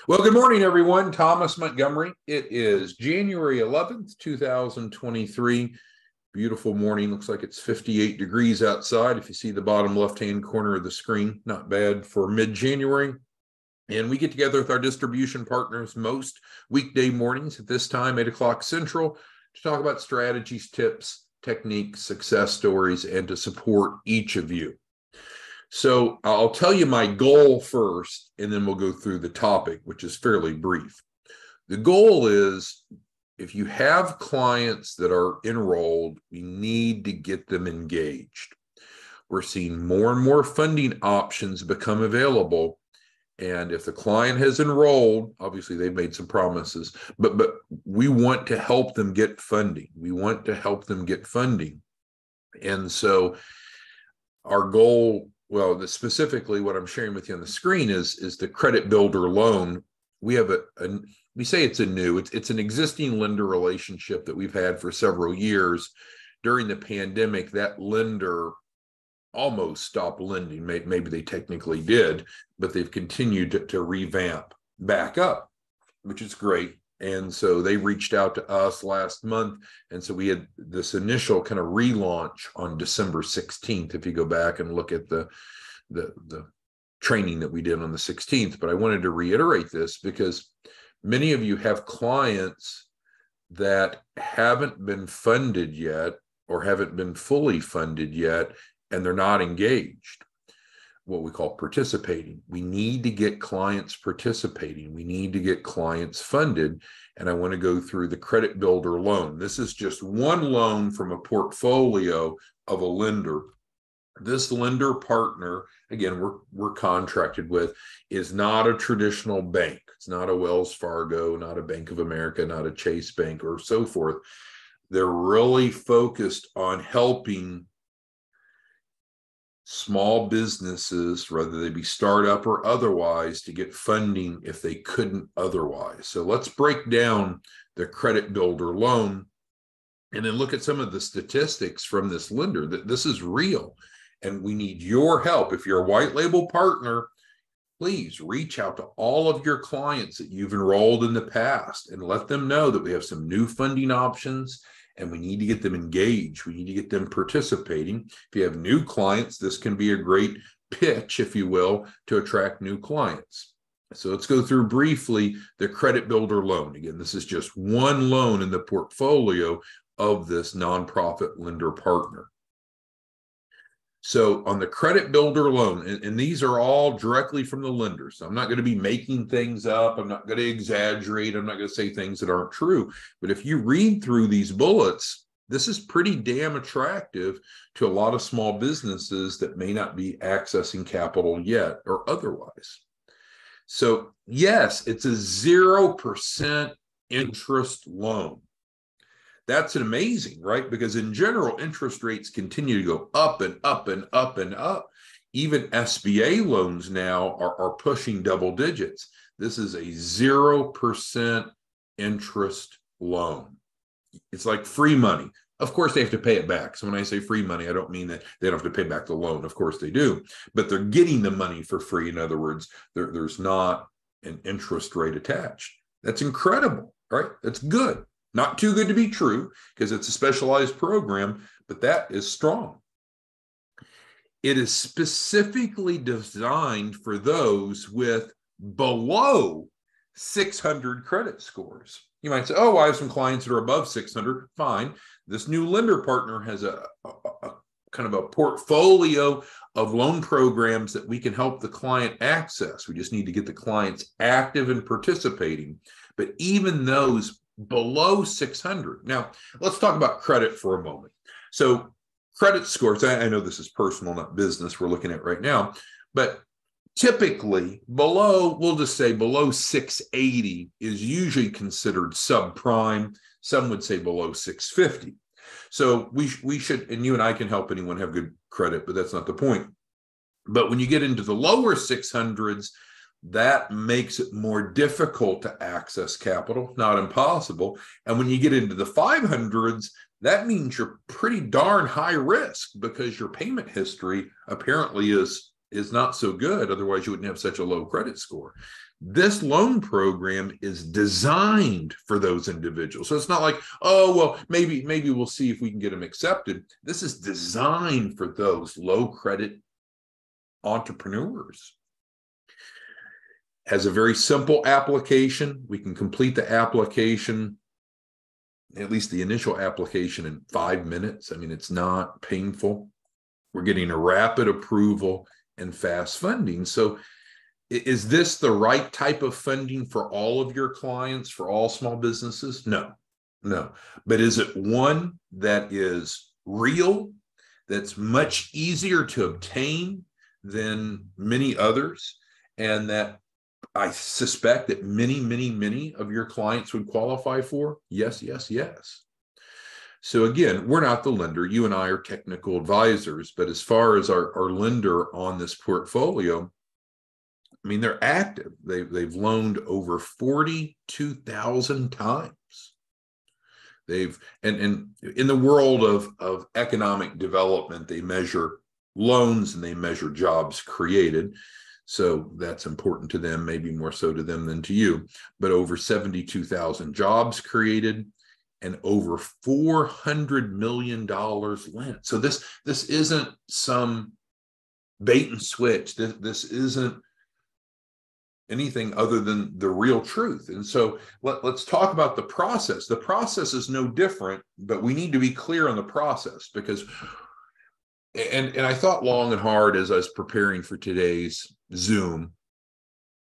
Well, good morning, everyone. Thomas Montgomery. It is January 11th, 2023. Beautiful morning. Looks like it's 58 degrees outside. If you see the bottom left-hand corner of the screen, not bad for mid-January. And we get together with our distribution partners most weekday mornings at this time, 8 o'clock Central, to talk about strategies, tips, techniques, success stories, and to support each of you. So I'll tell you my goal first, and then we'll go through the topic, which is fairly brief. The goal is, if you have clients that are enrolled, we need to get them engaged. We're seeing more and more funding options become available. And if the client has enrolled, obviously they've made some promises, but we want to help them get funding. We want to help them get funding. And so our goal, well, specifically what I'm sharing with you on the screen is the credit builder loan. We have we say it's it's an existing lender relationship that we've had for several years. During the pandemic, that lender almost stopped lending. Maybe they technically did, but they've continued to revamp back up, which is great. And so they reached out to us last month. And so we had this initial kind of relaunch on December 16th, if you go back and look at the training that we did on the 16th. But I wanted to reiterate this because many of you have clients that haven't been funded yet or haven't been fully funded yet, and they're not engaged. What we call participating. We need to get clients participating. We need to get clients funded. And I want to go through the credit builder loan. This is just one loan from a portfolio of a lender. This lender partner, again, we're contracted with, is not a traditional bank. It's not a Wells Fargo, not a Bank of America, not a Chase Bank, or so forth. They're really focused on helping small businesses, whether they be startup or otherwise, to get funding if they couldn't otherwise. So let's break down the credit builder loan and then look at some of the statistics from this lender. That this is real, and we need your help. If you're a white label partner, please reach out to all of your clients that you've enrolled in the past and let them know that we have some new funding options. And we need to get them engaged. We need to get them participating. If you have new clients, this can be a great pitch, if you will, to attract new clients. So let's go through briefly the credit builder loan. Again, this is just one loan in the portfolio of this nonprofit lender partner. So on the credit builder loan, and these are all directly from the lender. So I'm not going to be making things up. I'm not going to exaggerate. I'm not going to say things that aren't true. But if you read through these bullets, this is pretty damn attractive to a lot of small businesses that may not be accessing capital yet or otherwise. So yes, it's a 0% interest loan. That's amazing, right? Because in general, interest rates continue to go up and up and up and up. Even SBA loans now are pushing double digits. This is a 0% interest loan. It's like free money. Of course, they have to pay it back. So when I say free money, I don't mean that they don't have to pay back the loan. Of course they do. But they're getting the money for free. In other words, there's not an interest rate attached. That's incredible, right? That's good. Not too good to be true because it's a specialized program, but that is strong. It is specifically designed for those with below 600 credit scores. You might say, oh, I have some clients that are above 600. Fine. This new lender partner has a kind of a portfolio of loan programs that we can help the client access. We just need to get the clients active and participating. But even those below 600. Now, let's talk about credit for a moment. So credit scores, I know this is personal, not business we're looking at right now, but typically below, we'll just say below 680 is usually considered subprime. Some would say below 650. So we should, and you and I can help anyone have good credit, but that's not the point. But when you get into the lower 600s, that makes it more difficult to access capital, not impossible. And when you get into the 500s, that means you're pretty darn high risk because your payment history apparently is is not so good. Otherwise, you wouldn't have such a low credit score. This loan program is designed for those individuals. So it's not like, oh, well, maybe we'll see if we can get them accepted. This is designed for those low credit entrepreneurs. Has a very simple application. We can complete the application, at least the initial application, in 5 minutes. I mean, it's not painful. We're getting a rapid approval and fast funding. So is this the right type of funding for all of your clients, for all small businesses? No. But is it one that is real, that's much easier to obtain than many others, and that I suspect that many of your clients would qualify for? Yes. So again, we're not the lender. You and I are technical advisors, but as far as our lender on this portfolio, I mean, they're active. They've loaned over 42,000 times. And in the world of economic development, they measure loans and they measure jobs created. So that's important to them, maybe more so to them than to you. But over 72,000 jobs created and over $400 million lent. So this isn't some bait and switch. This isn't anything other than the real truth. And so let's talk about the process. The process is no different, but we need to be clear on the process, because and I thought long and hard as I was preparing for today's Zoom,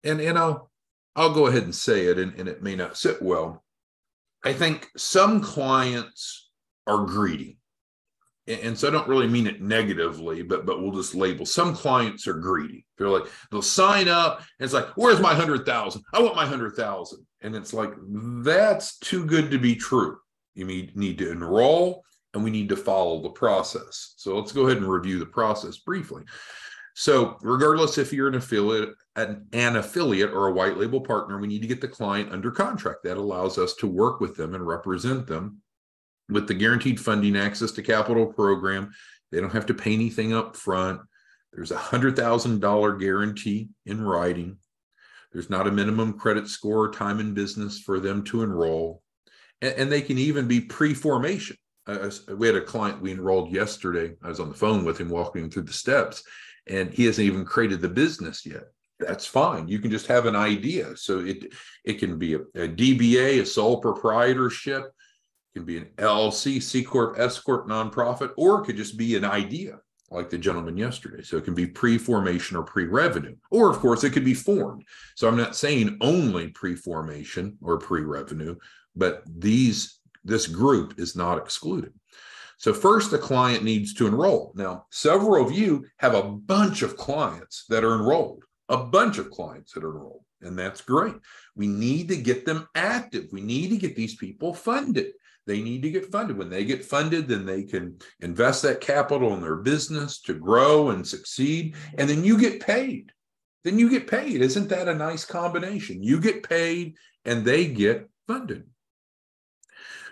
and I'll go ahead and say it, and it may not sit well. I think some clients are greedy. And so I don't really mean it negatively, but we'll just label some clients are greedy. They're like, they'll sign up and it's like, where's my 100,000? I want my 100,000. And it's like, that's too good to be true. You need to enroll, and we need to follow the process. So let's go ahead and review the process briefly. So regardless if you're an affiliate or a white label partner, we need to get the client under contract. That allows us to work with them and represent them. With the guaranteed funding access to capital program, they don't have to pay anything up front. There's a $100,000 guarantee in writing. There's not a minimum credit score or time in business for them to enroll. And they can even be pre-formation. We had a client we enrolled yesterday. I was on the phone with him, walking him through the steps, and he hasn't even created the business yet. That's fine. You can just have an idea. So it can be a DBA, a sole proprietorship. It can be an LLC, C Corp, S Corp, nonprofit, or it could just be an idea like the gentleman yesterday. So it can be pre-formation or pre-revenue, or of course it could be formed. So I'm not saying only pre-formation or pre-revenue, but this group is not excluded. So first, the client needs to enroll. Now, several of you have a bunch of clients that are enrolled, and that's great. We need to get them active. We need to get these people funded. They need to get funded. When they get funded, then they can invest that capital in their business to grow and succeed. And then you get paid. Isn't that a nice combination? You get paid and they get funded.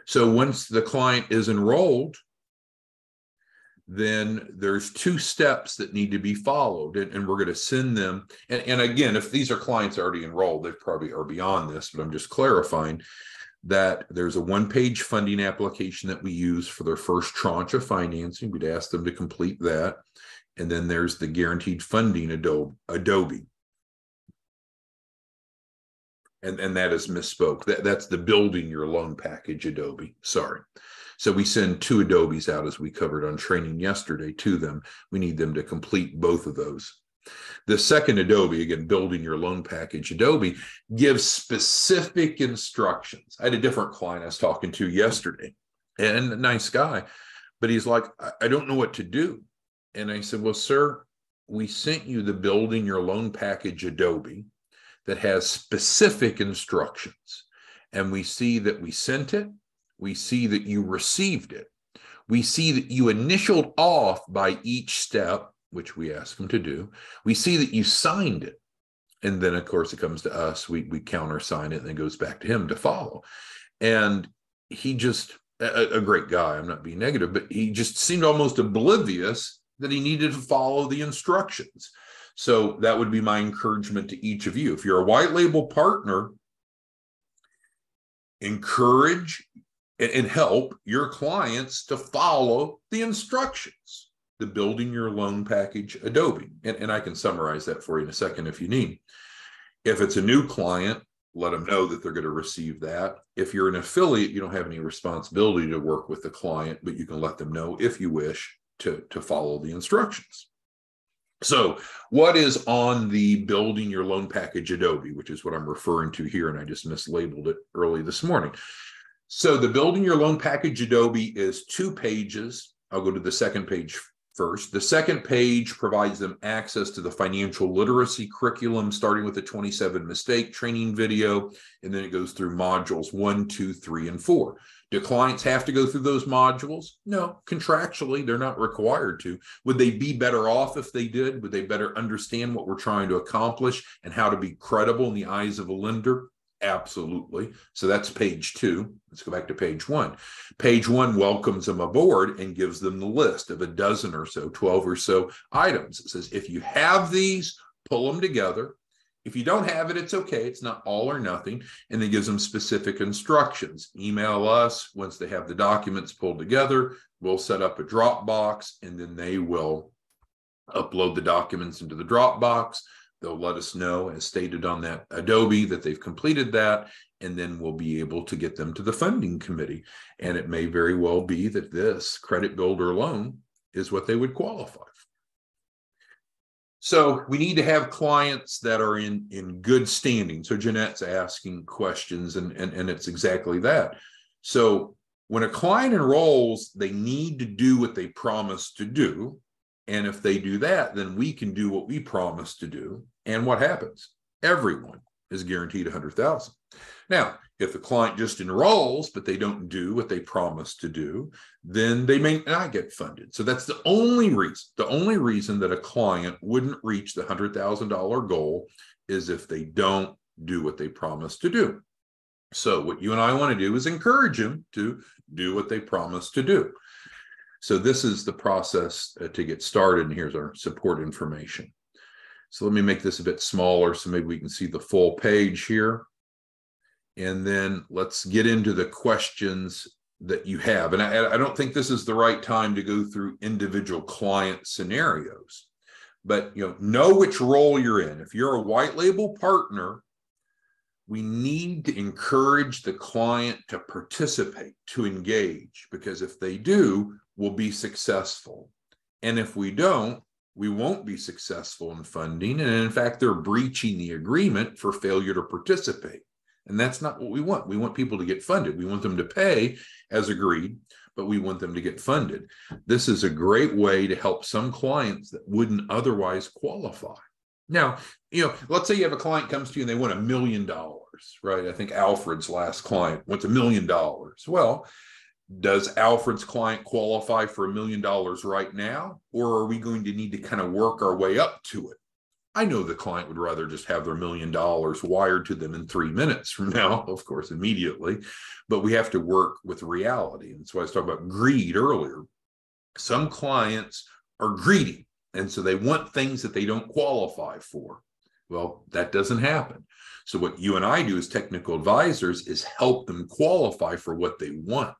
So once the client is enrolled, then there's 2 steps that need to be followed, and we're going to send them. And again, if these are clients already enrolled, they probably are beyond this, but I'm just clarifying that there's a 1-page funding application that we use for their first tranche of financing. We'd ask them to complete that. And then there's the guaranteed funding Adobe. And that is misspoke. That's the building your loan package Adobe. Sorry. So we send 2 Adobes out, as we covered on training yesterday, to them. We need them to complete both of those. The second Adobe, again, building your loan package Adobe, gives specific instructions. I had a different client I was talking to yesterday, and a nice guy, but he's like, I don't know what to do. And I said, well, sir, we sent you the building your loan package Adobe that has specific instructions. And we see that we sent it. We see that you received it. We see that you initialed off by each step, which we ask them to do. We see that you signed it. And then, of course, it comes to us. We countersign it, and then it goes back to him to follow. And he just, a great guy, I'm not being negative, but he just seemed almost oblivious that he needed to follow the instructions. So that would be my encouragement to each of you. If you're a white label partner, encourage and help your clients to follow the instructions, the building your loan package Adobe. And I can summarize that for you in a second if you need. If it's a new client, let them know that they're going to receive that. If you're an affiliate, you don't have any responsibility to work with the client, but you can let them know if you wish to follow the instructions. So what is on the building your loan package Adobe, which is what I'm referring to here, and I just mislabeled it early this morning. So the building your loan package Adobe is 2 pages. I'll go to the second page first. The second page provides them access to the financial literacy curriculum, starting with the 27 mistake training video, and then it goes through modules 1, 2, 3, and 4. Do clients have to go through those modules? No, contractually, they're not required to. Would they be better off if they did? Would they better understand what we're trying to accomplish and how to be credible in the eyes of a lender? Absolutely. So that's page 2. Let's go back to page 1. Page 1 welcomes them aboard and gives them the list of a dozen or so, 12 or so items. It says, if you have these, pull them together. If you don't have it, it's okay. It's not all or nothing. And then gives them specific instructions. Email us once they have the documents pulled together. We'll set up a Dropbox, and then they will upload the documents into the Dropbox. They'll let us know, as stated on that Adobe, that they've completed that, and then we'll be able to get them to the funding committee. And it may very well be that this credit builder loan is what they would qualify for. So we need to have clients that are in good standing. So Jeanette's asking questions, and it's exactly that. So when a client enrolls, they need to do what they promised to do. And if they do that, then we can do what we promised to do. And what happens? Everyone is guaranteed $100,000. Now, if the client just enrolls, but they don't do what they promised to do, then they may not get funded. So that's the only reason that a client wouldn't reach the $100,000 goal is if they don't do what they promised to do. So what you and I want to do is encourage them to do what they promised to do. So this is the process to get started, and here's our support information. So let me make this a bit smaller so maybe we can see the full page here. And then let's get into the questions that you have. And I don't think this is the right time to go through individual client scenarios, but know which role you're in. If you're a white label partner, we need to encourage the client to participate, to engage, because if they do, we'll be successful. And if we don't, we won't be successful in funding. And in fact, they're breaching the agreement for failure to participate. And that's not what we want. We want people to get funded. We want them to pay as agreed, but we want them to get funded. This is a great way to help some clients that wouldn't otherwise qualify. Now, let's say you have a client comes to you and they want $1 million, right? I think Alfred's last client wants $1 million. Well, does Alfred's client qualify for $1 million right now? Or are we going to need to kind of work our way up to it? I know the client would rather just have their $1 million wired to them in 3 minutes from now, of course, immediately, but we have to work with reality. And that's why I was talking about greed earlier. Some clients are greedy, and so they want things that they don't qualify for. Well, that doesn't happen. So what you and I do as technical advisors is help them qualify for what they want.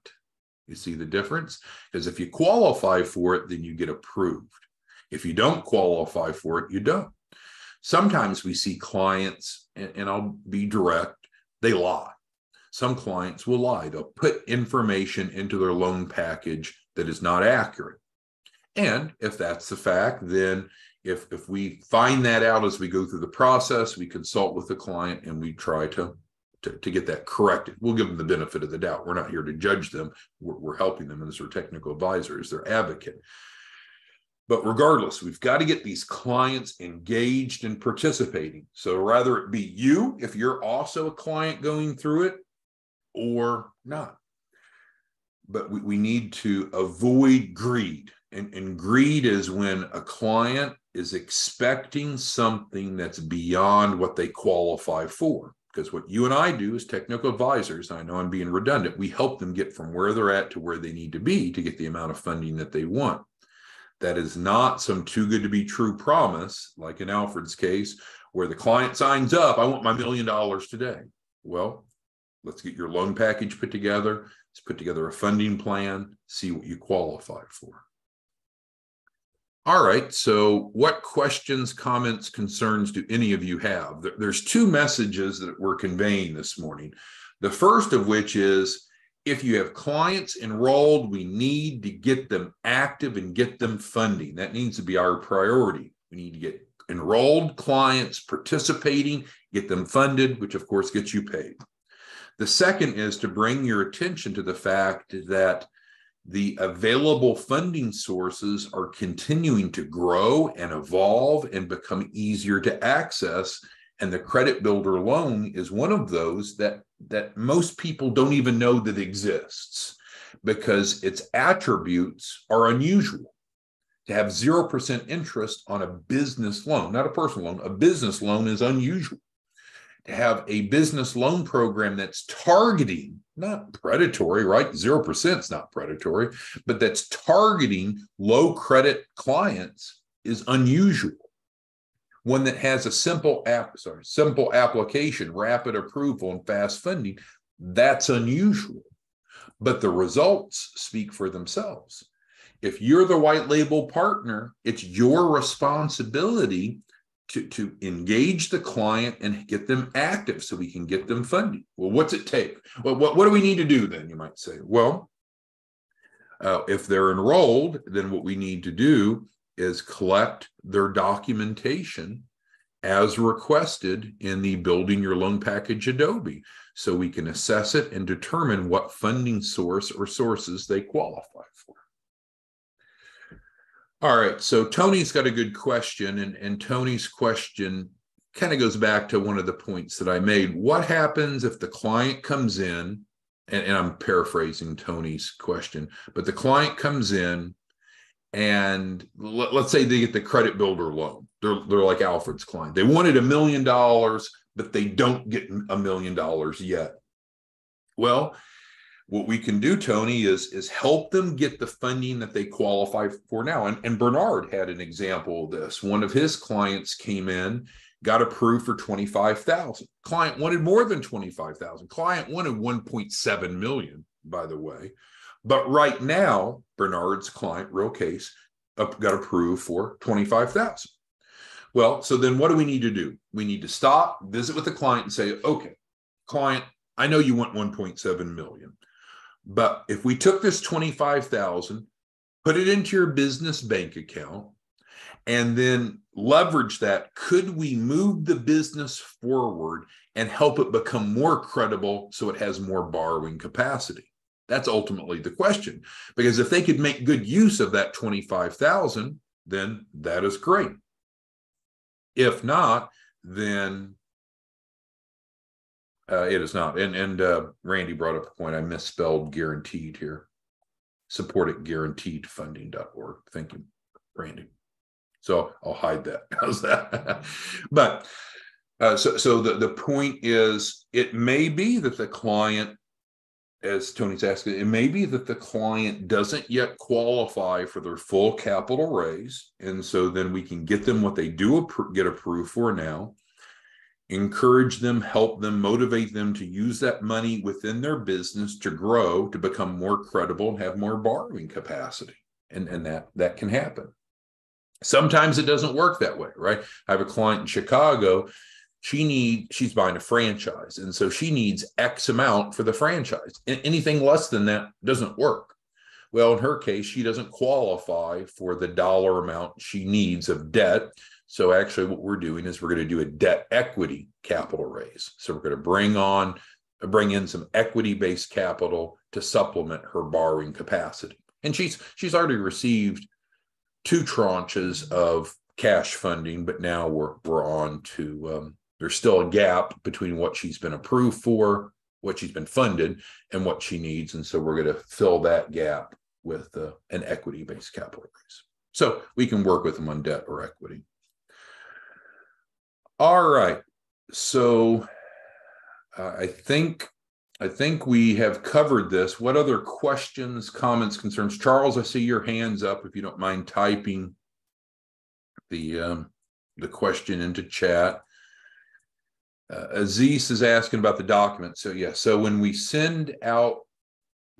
You see the difference? Because if you qualify for it, then you get approved. If you don't qualify for it, you don't. Sometimes we see clients, and I'll be direct, they lie. Some clients will lie. They'll put information into their loan package that is not accurate. And if that's the fact, then if we find that out as we go through the process, we consult with the client and we try to get that corrected. We'll give them the benefit of the doubt. We're not here to judge them. We're helping them as their technical advisors, their advocate. But regardless, we've got to get these clients engaged and participating. So rather it be you, if you're also a client going through it, or not. But we need to avoid greed. And greed is when a client is expecting something that's beyond what they qualify for. Because what you and I do as technical advisors, I know I'm being redundant, we help them get from where they're at to where they need to be to get the amount of funding that they want. That is not some too good to be true promise, like in Alfred's case, where the client signs up, I want my $1 million today. Well, let's get your loan package put together. Let's put together a funding plan, see what you qualify for. All right, so what questions, comments, concerns do any of you have? There's two messages that we're conveying this morning. The first of which is, if you have clients enrolled, we need to get them active and get them funding. That needs to be our priority. We need to get enrolled clients participating, get them funded, which of course gets you paid. The second is to bring your attention to the fact that the available funding sources are continuing to grow and evolve and become easier to access. And the credit builder loan is one of those that most people don't even know that exists, because its attributes are unusual. To have 0% interest on a business loan, not a personal loan, a business loan is unusual. To have a business loan program that's targeting, not predatory, right? 0% is not predatory, but that's targeting low credit clients is unusual. One that has a simple application, rapid approval, and fast funding, that's unusual. But the results speak for themselves. If you're the white label partner, it's your responsibility to engage the client and get them active so we can get them funding. Well, what's it take? Well, what do we need to do then, you might say? Well, if they're enrolled, then what we need to do is collect their documentation as requested in the Building Your Loan Package Adobe, so we can assess it and determine what funding source or sources they qualify for. All right, so Tony's got a good question, and Tony's question kind of goes back to one of the points that I made. What happens if the client comes in, and I'm paraphrasing Tony's question, but the client comes in and let's say they get the credit builder loan. They're like Alfred's client. They wanted $1 million, but they don't get $1 million yet. Well, what we can do, Tony, is help them get the funding that they qualify for now. And Bernard had an example of this. One of his clients came in, got approved for $25,000. Client wanted more than $25,000. Client wanted $1.7 million, by the way. But right now, Bernard's client, real case, got approved for $25,000. Well, so then what do we need to do? We need to stop, visit with the client and say, okay, client, I know you want $1.7 million. But if we took this $25,000, put it into your business bank account, and then leverage that, could we move the business forward and help it become more credible so it has more borrowing capacity? That's ultimately the question. Because if they could make good use of that $25,000, then that is great. If not, then it is not. And Randy brought up a point. I misspelled guaranteed here. Support at guaranteedfunding.org. Thank you, Randy. So I'll hide that. How's that? But so the point is, it may be that the client, as Tony's asking, it may be that the client doesn't yet qualify for their full capital raise. And so then we can get them what they do get approved for now, encourage them, help them, motivate them to use that money within their business to grow, to become more credible and have more borrowing capacity. And that can happen. Sometimes it doesn't work that way, right? I have a client in Chicago. She's buying a franchise, and so she needs X amount for the franchise. Anything less than that doesn't work. Well, in her case, she doesn't qualify for the dollar amount she needs of debt. So actually what we're doing is we're going to do a debt equity capital raise. So we're going to bring in some equity-based capital to supplement her borrowing capacity. And she's already received 2 tranches of cash funding, but now we're on to there's still a gap between what she's been approved for, what she's been funded, and what she needs. And so we're going to fill that gap with an equity-based capital raise. So we can work with them on debt or equity. All right. So I think I think we have covered this. What other questions, comments, concerns? Charles, I see your hands up. If you don't mind typing the question into chat. Aziz is asking about the document. So yeah, so when we send out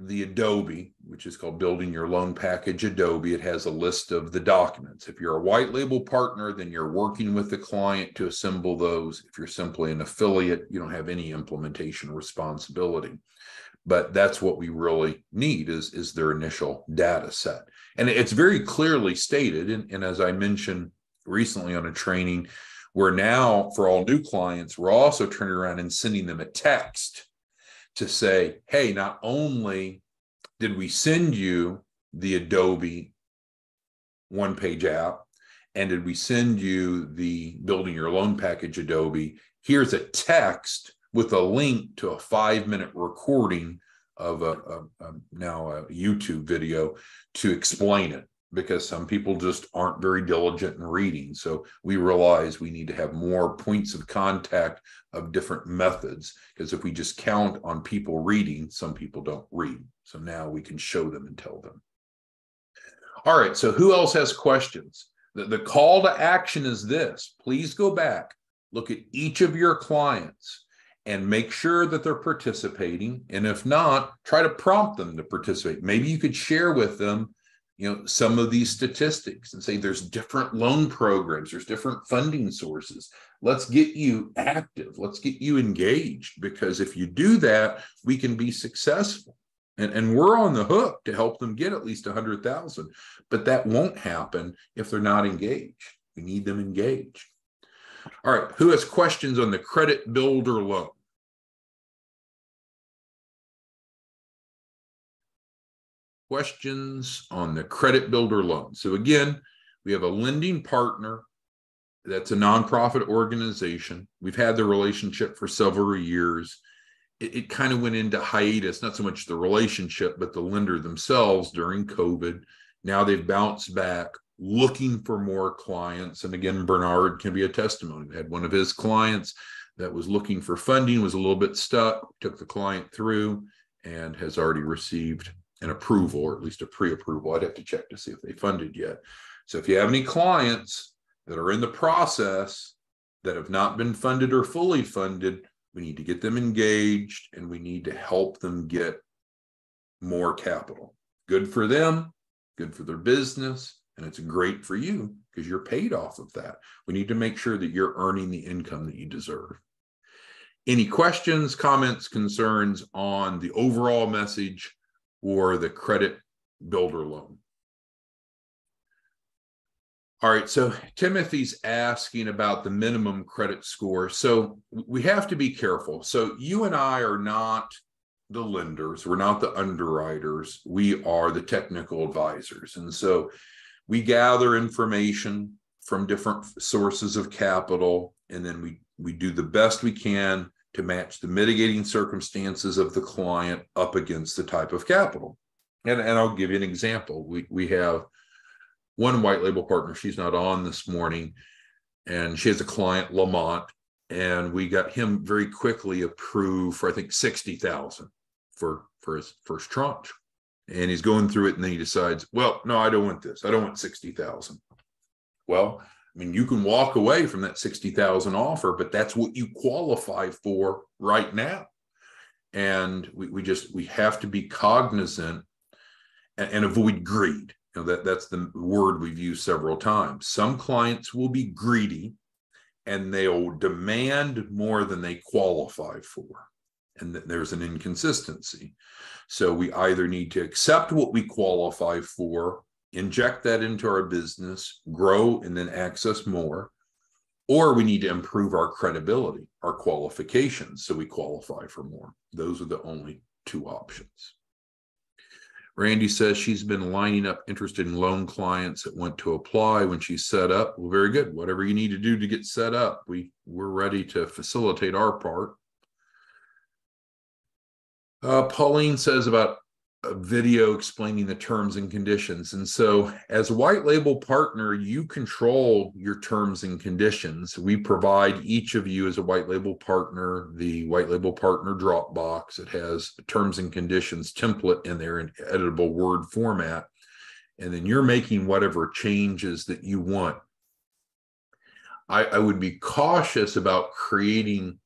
the Adobe, which is called Building Your Loan Package Adobe, it has a list of the documents. If you're a white label partner, then you're working with the client to assemble those. If you're simply an affiliate, you don't have any implementation responsibility. But that's what we really need is their initial data set. And it's very clearly stated. And as I mentioned recently on a training, we're now, for all new clients, we're also turning around and sending them a text to say, hey, not only did we send you the Adobe one-page app, and did we send you the Building Your Loan Package Adobe, here's a text with a link to a 5-minute recording of now a YouTube video to explain it, because some people just aren't very diligent in reading. So we realize we need to have more points of contact of different methods, because if we just count on people reading, some people don't read. So now we can show them and tell them. All right, so who else has questions? The call to action is this. Please go back, look at each of your clients and make sure that they're participating. And if not, try to prompt them to participate. Maybe you could share with them, some of these statistics and say there's different loan programs, there's different funding sources. Let's get you active. Let's get you engaged, because if you do that, we can be successful. And we're on the hook to help them get at least 100,000, but that won't happen if they're not engaged. We need them engaged. All right, who has questions on the credit builder loan? Questions on the credit builder loan. So again, we have a lending partner that's a nonprofit organization. We've had the relationship for several years. It kind of went into hiatus, not so much the relationship, but the lender themselves during COVID. Now they've bounced back, looking for more clients. And again, Bernard can be a testimony. We had one of his clients that was looking for funding, was a little bit stuck, took the client through, and has already received an approval, or at least a pre-approval. I'd have to check to see if they funded yet. So if you have any clients that are in the process that have not been funded or fully funded, we need to get them engaged, and we need to help them get more capital. Good for them, good for their business, and it's great for you because you're paid off of that. We need to make sure that you're earning the income that you deserve. Any questions, comments, concerns on the overall message or the credit builder loan? All right, so Timothy's asking about the minimum credit score. So we have to be careful. So you and I are not the lenders. We're not the underwriters. We are the technical advisors. And so we gather information from different sources of capital, and then we do the best we can to match the mitigating circumstances of the client up against the type of capital. And I'll give you an example. We have one white label partner. She's not on this morning, and she has a client, Lamont, and we got him very quickly approved for, I think, 60,000 for his first tranche. And he's going through it, and then he decides, well, no, I don't want this. I don't want 60,000. Well, I mean, you can walk away from that 60,000 offer, but that's what you qualify for right now. And we have to be cognizant and avoid greed. That's the word we've used several times. Some clients will be greedy, and they'll demand more than they qualify for. And there's an inconsistency. So we either need to accept what we qualify for, inject that into our business, grow, and then access more, or we need to improve our credibility, our qualifications, so we qualify for more. Those are the only two options. Randy says she's been lining up interested in loan clients that want to apply when she's set up. Well, very good. Whatever you need to do to get set up, we're ready to facilitate our part. Pauline says about a video explaining the terms and conditions. And so as a white label partner, you control your terms and conditions. We provide each of you as a white label partner the white label partner Dropbox. It has a terms and conditions template in there in editable Word format. And then you're making whatever changes that you want. I would be cautious about creating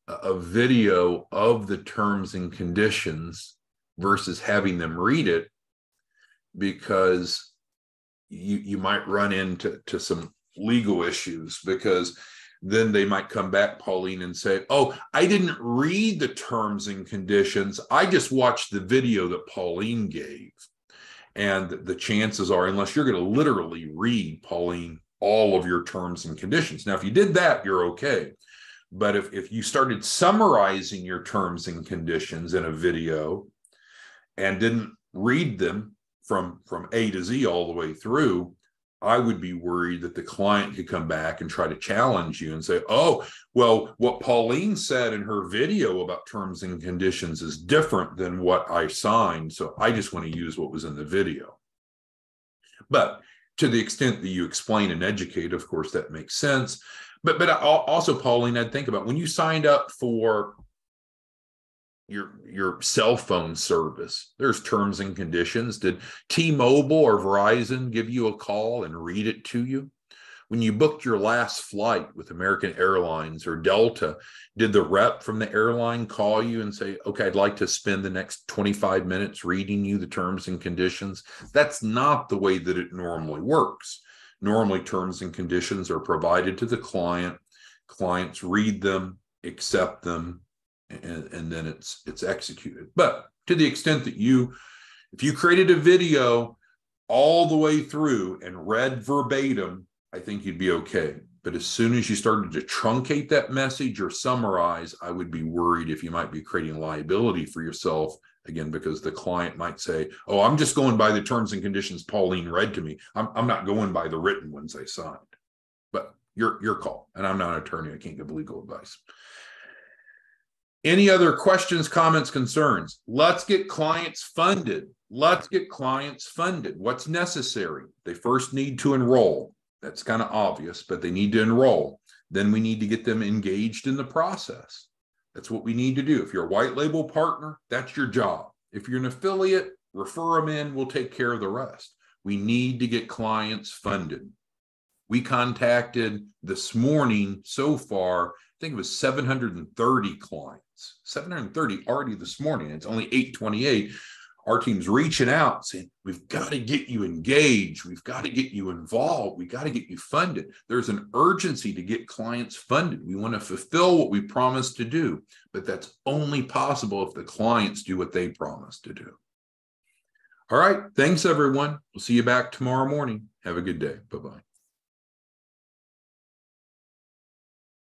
a video of the terms and conditions versus having them read it, because you might run into some legal issues, because then they might come back, Pauline, and say, oh, I didn't read the terms and conditions. I just watched the video that Pauline gave. And the chances are, unless you're going to literally read, Pauline, all of your terms and conditions. Now, if you did that, you're okay. But if you started summarizing your terms and conditions in a video and didn't read them from A to Z all the way through, I would be worried that the client could come back and try to challenge you and say, oh, well, what Pauline said in her video about terms and conditions is different than what I signed, so I just want to use what was in the video. But to the extent that you explain and educate, of course, that makes sense. But also, Pauline, I'd think about when you signed up for your cell phone service, there's terms and conditions. Did T-Mobile or Verizon give you a call and read it to you? When you booked your last flight with American Airlines or Delta, did the rep from the airline call you and say, okay, I'd like to spend the next 25 minutes reading you the terms and conditions? That's not the way that it normally works. Normally, terms and conditions are provided to the client. Clients read them, accept them, and then it's executed. But to the extent that if you created a video all the way through and read verbatim, I think you'd be okay. But as soon as you started to truncate that message or summarize, I would be worried if you might be creating liability for yourself, again, because the client might say, oh, I'm just going by the terms and conditions Pauline read to me. I'm not going by the written ones I signed. But your call. And I'm not an attorney. I can't give legal advice. Any other questions, comments, concerns? Let's get clients funded. Let's get clients funded. What's necessary? They first need to enroll. That's kind of obvious, but they need to enroll. Then we need to get them engaged in the process. That's what we need to do. If you're a white label partner, that's your job. If you're an affiliate, refer them in. We'll take care of the rest. We need to get clients funded. We contacted this morning so far, I think it was 730 clients. 730 already this morning. It's only 8:28. Our team's reaching out saying, we've got to get you engaged. We've got to get you involved. We got to get you funded. There's an urgency to get clients funded. We want to fulfill what we promised to do, but that's only possible if the clients do what they promised to do. All right. Thanks, everyone. We'll see you back tomorrow morning. Have a good day. Bye-bye.